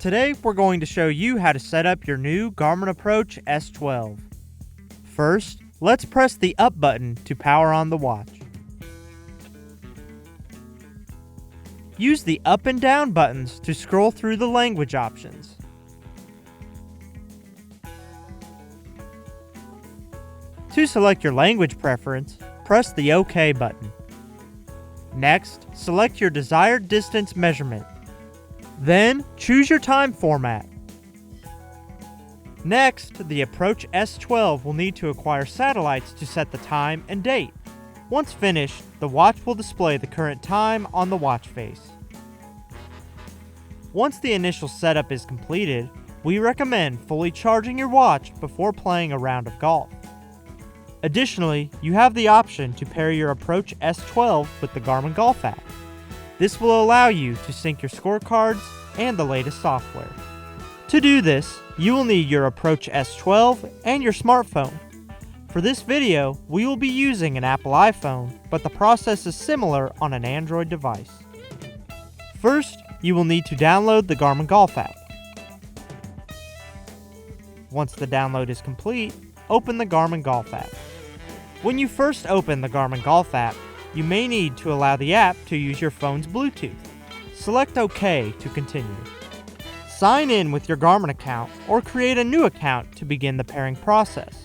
Today we're going to show you how to set up your new Garmin Approach S12. First, let's press the up button to power on the watch. Use the up and down buttons to scroll through the language options. To select your language preference, press the OK button. Next, select your desired distance measurement. Then, choose your time format. Next, the Approach S12 will need to acquire satellites to set the time and date. Once finished, the watch will display the current time on the watch face. Once the initial setup is completed, we recommend fully charging your watch before playing a round of golf. Additionally, you have the option to pair your Approach S12 with the Garmin Golf app. This will allow you to sync your scorecards and the latest software. To do this, you will need your Approach S12 and your smartphone. For this video, we will be using an Apple iPhone, but the process is similar on an Android device. First, you will need to download the Garmin Golf app. Once the download is complete, open the Garmin Golf app. When you first open the Garmin Golf app, you may need to allow the app to use your phone's Bluetooth. Select OK to continue. Sign in with your Garmin account or create a new account to begin the pairing process.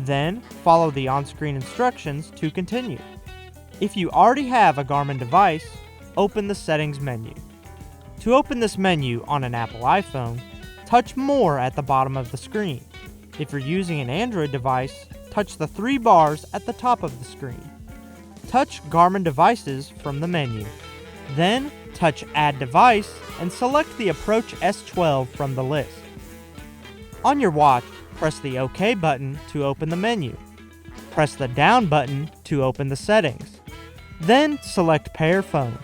Then, follow the on-screen instructions to continue. If you already have a Garmin device, open the Settings menu. To open this menu on an Apple iPhone, touch More at the bottom of the screen. If you're using an Android device, touch the three bars at the top of the screen. Touch Garmin Devices from the menu. Then, touch Add Device and select the Approach S12 from the list. On your watch, press the OK button to open the menu. Press the down button to open the settings. Then, select Pair Phone.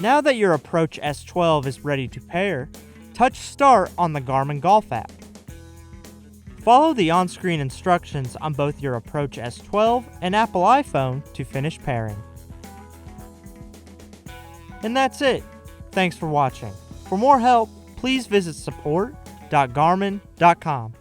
Now that your Approach S12 is ready to pair, touch Start on the Garmin Golf app. Follow the on-screen instructions on both your Approach S12 and Apple iPhone to finish pairing. And that's it. Thanks for watching. For more help, please visit support.garmin.com.